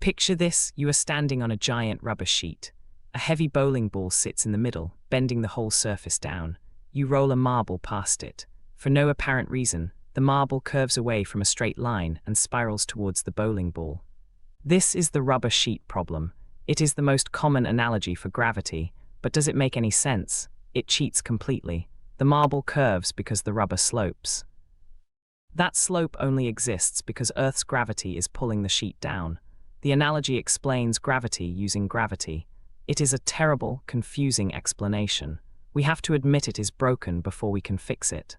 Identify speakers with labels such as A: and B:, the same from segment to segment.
A: Picture this: you are standing on a giant rubber sheet. A heavy bowling ball sits in the middle, bending the whole surface down. You roll a marble past it. For no apparent reason, the marble curves away from a straight line and spirals towards the bowling ball. This is the rubber sheet problem. It is the most common analogy for gravity, but does it make any sense? It cheats completely. The marble curves because the rubber slopes. That slope only exists because Earth's gravity is pulling the sheet down. The analogy explains gravity using gravity. It is a terrible, confusing explanation. We have to admit it is broken before we can fix it.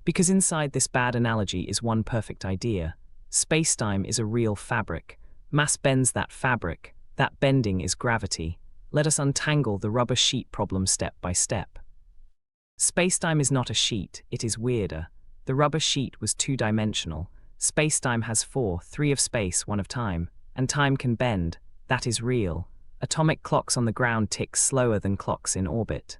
A: Because inside this bad analogy is one perfect idea. Spacetime is a real fabric. Mass bends that fabric. That bending is gravity. Let us untangle the rubber sheet problem step by step. Spacetime is not a sheet, it is weirder. The rubber sheet was two-dimensional. Spacetime has four, three of space, one of time. And time can bend. That is real. Atomic clocks on the ground tick slower than clocks in orbit.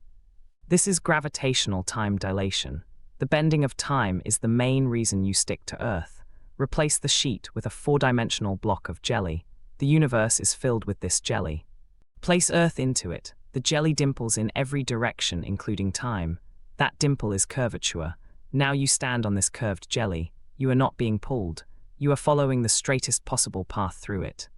A: This is gravitational time dilation. The bending of time is the main reason you stick to Earth. Replace the sheet with a four-dimensional block of jelly. The universe is filled with this jelly. Place Earth into it. The jelly dimples in every direction, including time. That dimple is curvature. Now you stand on this curved jelly. You are not being pulled. You are following the straightest possible path through it.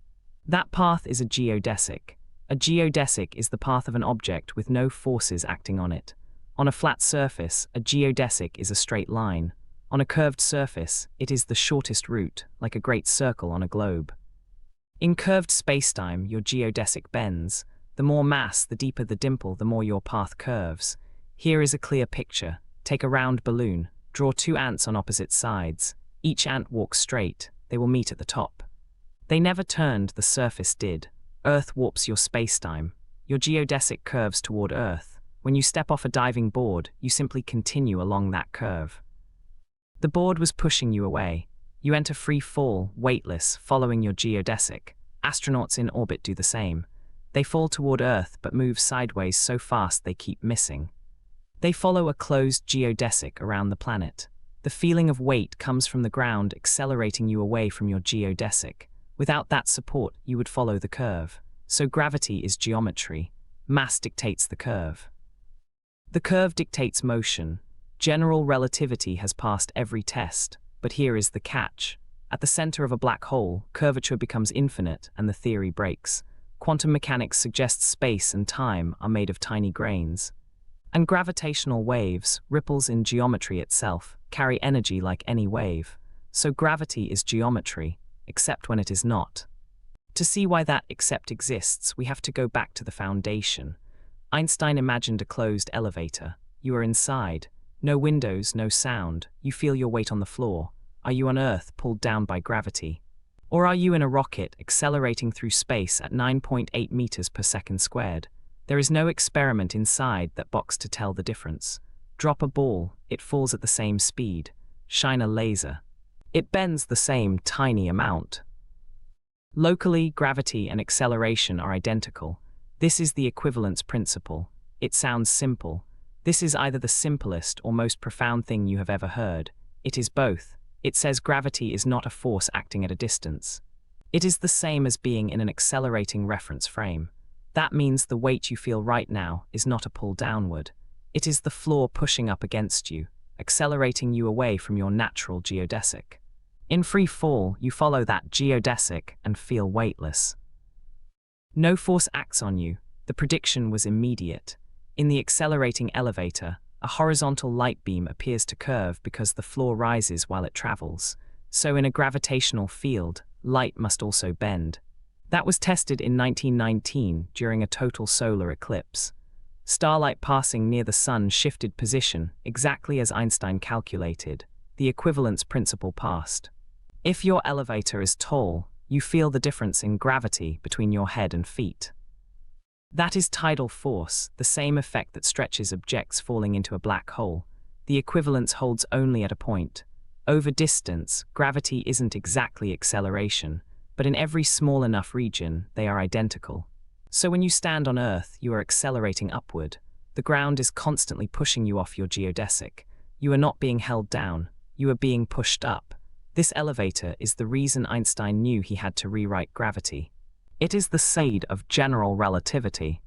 A: That path is a geodesic. A geodesic is the path of an object with no forces acting on it. On a flat surface, a geodesic is a straight line. On a curved surface, it is the shortest route, like a great circle on a globe. In curved spacetime, your geodesic bends. The more mass, the deeper the dimple, the more your path curves. Here is a clear picture. Take a round balloon. Draw two ants on opposite sides. Each ant walks straight. They will meet at the top. They never turned, the surface did. Earth warps your spacetime. Your geodesic curves toward Earth. When you step off a diving board, you simply continue along that curve. The board was pushing you away. You enter free fall, weightless, following your geodesic. Astronauts in orbit do the same. They fall toward Earth but move sideways so fast they keep missing. They follow a closed geodesic around the planet. The feeling of weight comes from the ground accelerating you away from your geodesic. Without that support, you would follow the curve. So gravity is geometry. Mass dictates the curve. The curve dictates motion. General relativity has passed every test, but here is the catch. At the center of a black hole, curvature becomes infinite and the theory breaks. Quantum mechanics suggests space and time are made of tiny grains. And gravitational waves, ripples in geometry itself, carry energy like any wave. So gravity is geometry, except when it is not. To see why that except exists, we have to go back to the foundation. Einstein imagined a closed elevator. You are inside. No windows, no sound. You feel your weight on the floor. Are you on Earth, pulled down by gravity? Or are you in a rocket, accelerating through space at 9.8 meters per second squared? There is no experiment inside that box to tell the difference. Drop a ball, it falls at the same speed. Shine a laser. It bends the same tiny amount. Locally, gravity and acceleration are identical. This is the equivalence principle. It sounds simple. This is either the simplest or most profound thing you have ever heard. It is both. It says gravity is not a force acting at a distance. It is the same as being in an accelerating reference frame. That means the weight you feel right now is not a pull downward. It is the floor pushing up against you, accelerating you away from your natural geodesic. In free fall, you follow that geodesic and feel weightless. No force acts on you. The prediction was immediate. In the accelerating elevator, a horizontal light beam appears to curve because the floor rises while it travels. So in a gravitational field, light must also bend. That was tested in 1919 during a total solar eclipse. Starlight passing near the sun shifted position exactly as Einstein calculated. The equivalence principle passed. If your elevator is tall, you feel the difference in gravity between your head and feet. That is tidal force, the same effect that stretches objects falling into a black hole. The equivalence holds only at a point. Over distance, gravity isn't exactly acceleration, but in every small enough region, they are identical. So when you stand on Earth, you are accelerating upward. The ground is constantly pushing you off your geodesic. You are not being held down. You are being pushed up. This elevator is the reason Einstein knew he had to rewrite gravity. It is the seed of general relativity.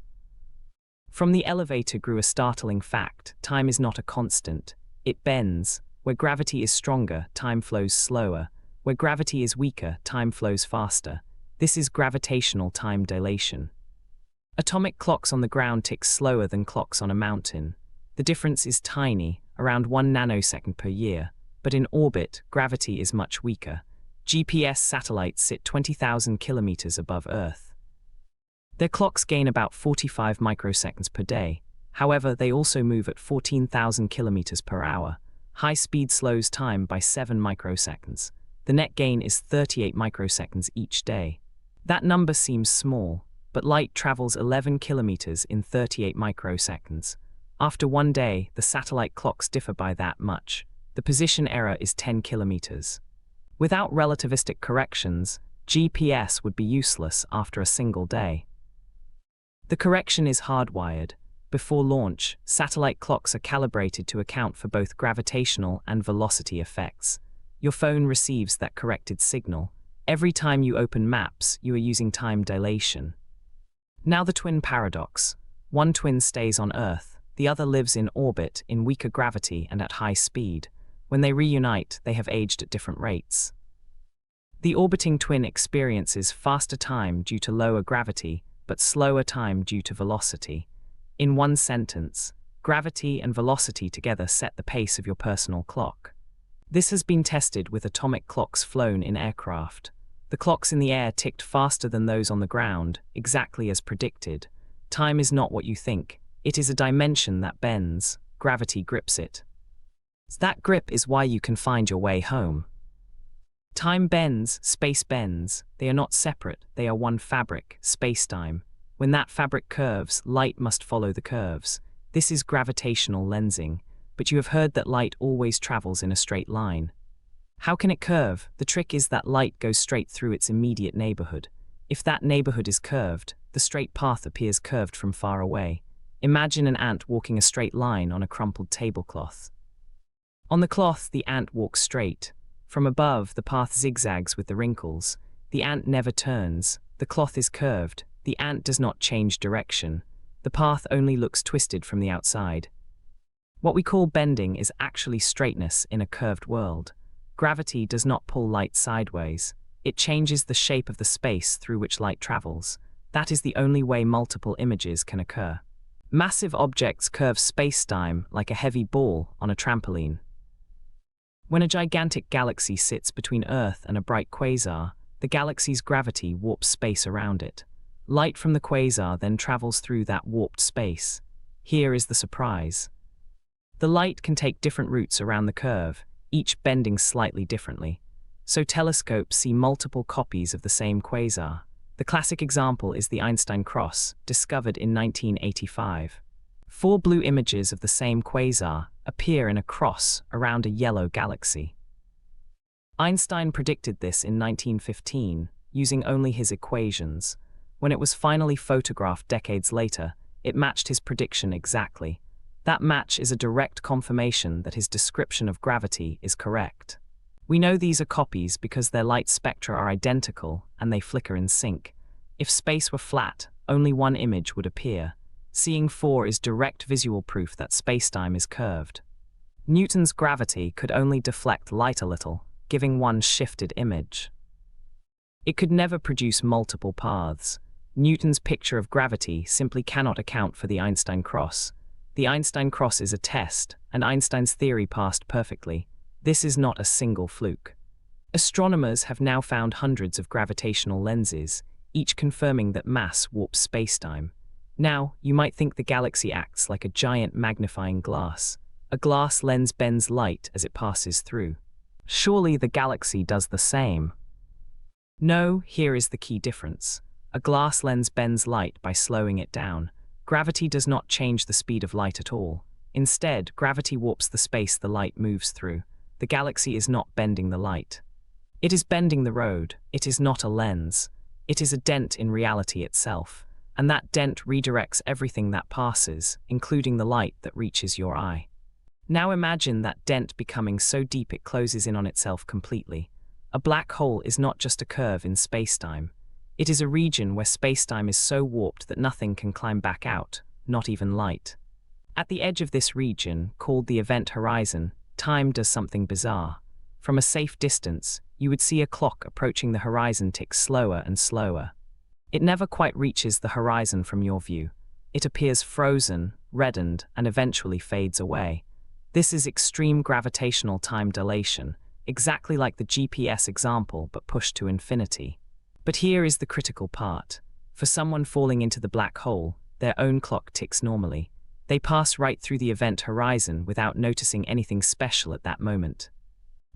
A: From the elevator grew a startling fact: time is not a constant. It bends. Where gravity is stronger, time flows slower. Where gravity is weaker, time flows faster. This is gravitational time dilation. Atomic clocks on the ground tick slower than clocks on a mountain. The difference is tiny, around 1 nanosecond per year, but in orbit, gravity is much weaker. GPS satellites sit 20,000 kilometers above Earth. Their clocks gain about 45 microseconds per day. However, they also move at 14,000 kilometers per hour. High speed slows time by 7 microseconds. The net gain is 38 microseconds each day. That number seems small, but light travels 11 kilometers in 38 microseconds. After 1 day, the satellite clocks differ by that much. The position error is 10 kilometers. Without relativistic corrections, GPS would be useless after a single day. The correction is hardwired. Before launch, satellite clocks are calibrated to account for both gravitational and velocity effects. Your phone receives that corrected signal. Every time you open maps, you are using time dilation. Now the twin paradox. One twin stays on Earth, the other lives in orbit in weaker gravity and at high speed. When they reunite, they have aged at different rates. The orbiting twin experiences faster time due to lower gravity, but slower time due to velocity. In one sentence, gravity and velocity together set the pace of your personal clock. This has been tested with atomic clocks flown in aircraft. The clocks in the air ticked faster than those on the ground, exactly as predicted. Time is not what you think. It is a dimension that bends. Gravity grips it. That grip is why you can find your way home. Time bends, space bends. They are not separate, they are one fabric, spacetime. When that fabric curves, light must follow the curves. This is gravitational lensing, but you have heard that light always travels in a straight line. How can it curve? The trick is that light goes straight through its immediate neighborhood. If that neighborhood is curved, the straight path appears curved from far away. Imagine an ant walking a straight line on a crumpled tablecloth. On the cloth, the ant walks straight. From above, the path zigzags with the wrinkles. The ant never turns. The cloth is curved. The ant does not change direction. The path only looks twisted from the outside. What we call bending is actually straightness in a curved world. Gravity does not pull light sideways. It changes the shape of the space through which light travels. That is the only way multiple images can occur. Massive objects curve spacetime like a heavy ball on a trampoline. When a gigantic galaxy sits between Earth and a bright quasar, the galaxy's gravity warps space around it. Light from the quasar then travels through that warped space. Here is the surprise. The light can take different routes around the curve, each bending slightly differently. So telescopes see multiple copies of the same quasar. The classic example is the Einstein cross, discovered in 1985. 4 blue images of the same quasar appear in a cross around a yellow galaxy. Einstein predicted this in 1915, using only his equations. When it was finally photographed decades later, it matched his prediction exactly. That match is a direct confirmation that his description of gravity is correct. We know these are copies because their light spectra are identical and they flicker in sync. If space were flat, only one image would appear. Seeing 4 is direct visual proof that spacetime is curved. Newton's gravity could only deflect light a little, giving one shifted image. It could never produce multiple paths. Newton's picture of gravity simply cannot account for the Einstein cross. The Einstein cross is a test, and Einstein's theory passed perfectly. This is not a single fluke. Astronomers have now found hundreds of gravitational lenses, each confirming that mass warps spacetime. Now, you might think the galaxy acts like a giant magnifying glass. A glass lens bends light as it passes through. Surely the galaxy does the same. No, here is the key difference. A glass lens bends light by slowing it down. Gravity does not change the speed of light at all. Instead, gravity warps the space the light moves through. The galaxy is not bending the light. It is bending the road. It is not a lens. It is a dent in reality itself. And that dent redirects everything that passes, including the light that reaches your eye. Now imagine that dent becoming so deep it closes in on itself completely. A black hole is not just a curve in spacetime. It is a region where spacetime is so warped that nothing can climb back out, not even light. At the edge of this region, called the event horizon, time does something bizarre. From a safe distance, you would see a clock approaching the horizon tick slower and slower. It never quite reaches the horizon from your view. It appears frozen, reddened, and eventually fades away. This is extreme gravitational time dilation, exactly like the GPS example but pushed to infinity. But here is the critical part. For someone falling into the black hole, their own clock ticks normally. They pass right through the event horizon without noticing anything special at that moment.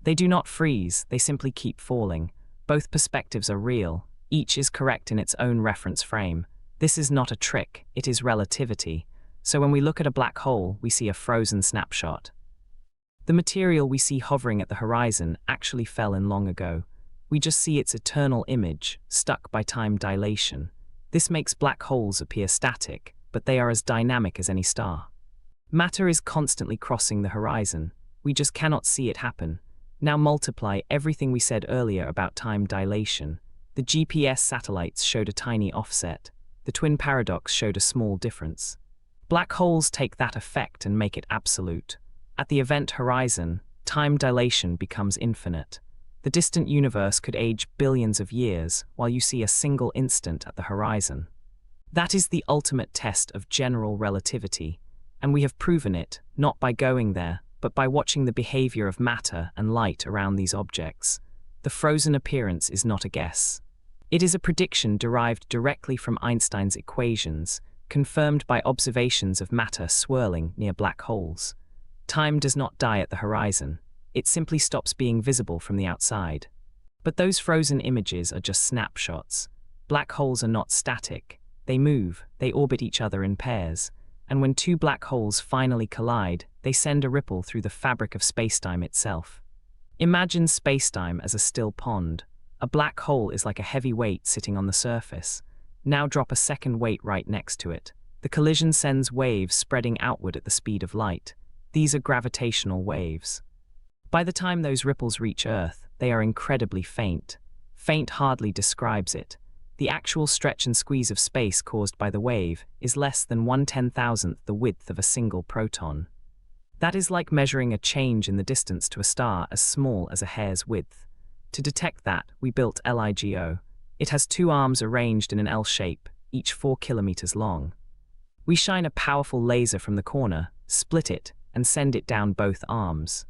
A: They do not freeze, they simply keep falling. Both perspectives are real, each is correct in its own reference frame. This is not a trick, it is relativity. So when we look at a black hole, we see a frozen snapshot. The material we see hovering at the horizon actually fell in long ago. We just see its eternal image, stuck by time dilation. This makes black holes appear static, but they are as dynamic as any star. Matter is constantly crossing the horizon. We just cannot see it happen. Now multiply everything we said earlier about time dilation. The GPS satellites showed a tiny offset. The twin paradox showed a small difference. Black holes take that effect and make it absolute. At the event horizon, time dilation becomes infinite. The distant universe could age billions of years, while you see a single instant at the horizon. That is the ultimate test of general relativity, and we have proven it, not by going there, but by watching the behavior of matter and light around these objects. The frozen appearance is not a guess. It is a prediction derived directly from Einstein's equations, confirmed by observations of matter swirling near black holes. Time does not die at the horizon. It simply stops being visible from the outside. But those frozen images are just snapshots. Black holes are not static. They move, they orbit each other in pairs, and when two black holes finally collide, they send a ripple through the fabric of spacetime itself. Imagine spacetime as a still pond. A black hole is like a heavy weight sitting on the surface. Now drop a second weight right next to it. The collision sends waves spreading outward at the speed of light. These are gravitational waves. By the time those ripples reach Earth, they are incredibly faint. Faint hardly describes it. The actual stretch and squeeze of space caused by the wave is less than 1/10,000th the width of a single proton. That is like measuring a change in the distance to a star as small as a hair's width. To detect that, we built LIGO. It has two arms arranged in an L shape, each 4 kilometers long. We shine a powerful laser from the corner, split it, and send it down both arms.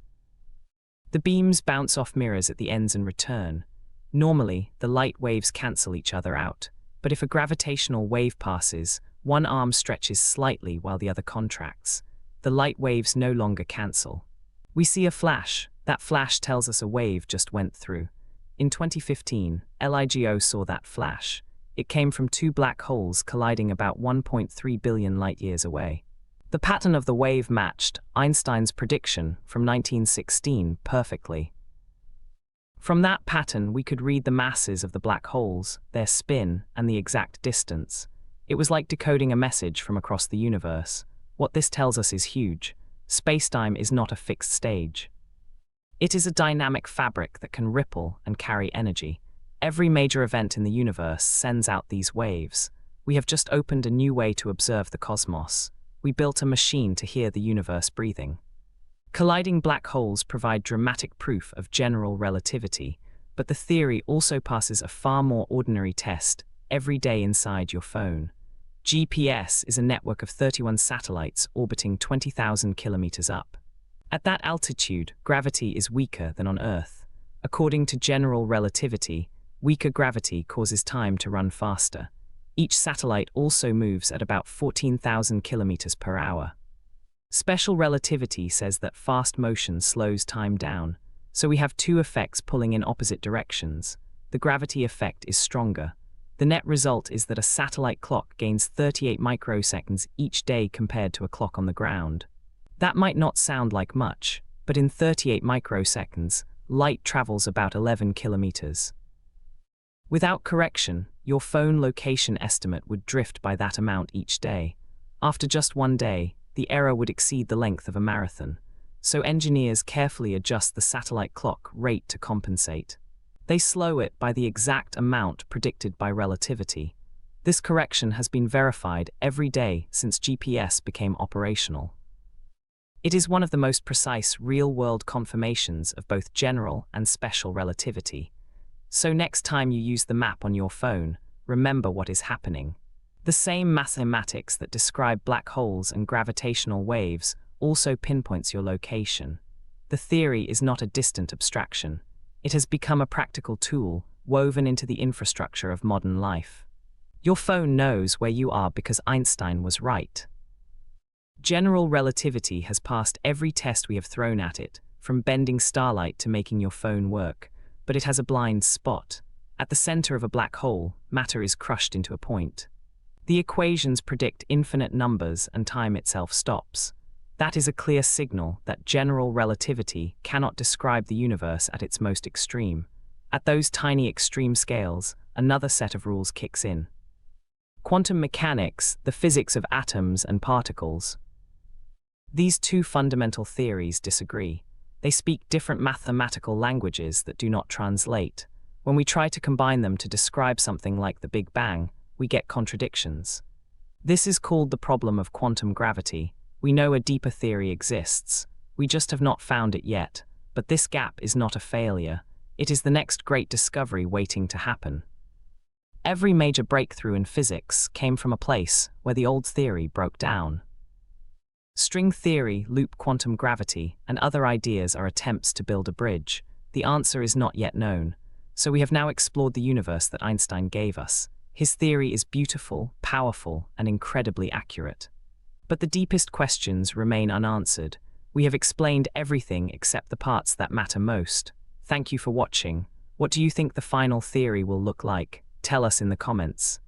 A: The beams bounce off mirrors at the ends and return. Normally, the light waves cancel each other out, but if a gravitational wave passes, one arm stretches slightly while the other contracts. The light waves no longer cancel. We see a flash. That flash tells us a wave just went through. In 2015, LIGO saw that flash. It came from two black holes colliding about 1.3 billion light-years away. The pattern of the wave matched Einstein's prediction from 1916 perfectly. From that pattern, we could read the masses of the black holes, their spin, and the exact distance. It was like decoding a message from across the universe. What this tells us is huge. Spacetime is not a fixed stage. It is a dynamic fabric that can ripple and carry energy. Every major event in the universe sends out these waves. We have just opened a new way to observe the cosmos. We built a machine to hear the universe breathing. Colliding black holes provide dramatic proof of general relativity, but the theory also passes a far more ordinary test every day inside your phone. GPS is a network of 31 satellites orbiting 20,000 kilometers up. At that altitude, gravity is weaker than on Earth. According to general relativity, weaker gravity causes time to run faster. Each satellite also moves at about 14,000 kilometers per hour. Special relativity says that fast motion slows time down, so we have two effects pulling in opposite directions. The gravity effect is stronger. The net result is that a satellite clock gains 38 microseconds each day compared to a clock on the ground. That might not sound like much, but in 38 microseconds, light travels about 11 kilometers. Without correction, your phone location estimate would drift by that amount each day. After just one day, the error would exceed the length of a marathon, so engineers carefully adjust the satellite clock rate to compensate. They slow it by the exact amount predicted by relativity. This correction has been verified every day since GPS became operational. It is one of the most precise real-world confirmations of both general and special relativity. So next time you use the map on your phone, remember what is happening. The same mathematics that describe black holes and gravitational waves also pinpoints your location. The theory is not a distant abstraction. It has become a practical tool woven into the infrastructure of modern life. Your phone knows where you are because Einstein was right. General relativity has passed every test we have thrown at it, from bending starlight to making your phone work, but it has a blind spot. At the center of a black hole, matter is crushed into a point. The equations predict infinite numbers and time itself stops. That is a clear signal that general relativity cannot describe the universe at its most extreme. At those tiny extreme scales, another set of rules kicks in. Quantum mechanics, the physics of atoms and particles. These two fundamental theories disagree. They speak different mathematical languages that do not translate. When we try to combine them to describe something like the Big Bang, we get contradictions. This is called the problem of quantum gravity. We know a deeper theory exists. We just have not found it yet. But this gap is not a failure. It is the next great discovery waiting to happen. Every major breakthrough in physics came from a place where the old theory broke down. String theory, loop quantum gravity, and other ideas are attempts to build a bridge. The answer is not yet known. So we have now explored the universe that Einstein gave us. His theory is beautiful, powerful, and incredibly accurate. But the deepest questions remain unanswered. We have explained everything except the parts that matter most. Thank you for watching. What do you think the final theory will look like? Tell us in the comments.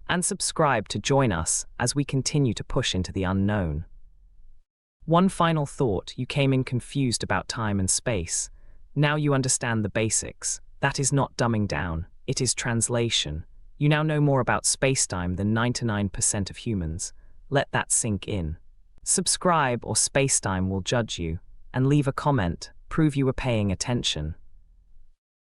A: And subscribe to join us as we continue to push into the unknown. One final thought: you came in confused about time and space. Now you understand the basics. That is not dumbing down, it is translation. You now know more about spacetime than 99% of humans. Let that sink in. Subscribe or spacetime will judge you, and leave a comment, prove you were paying attention.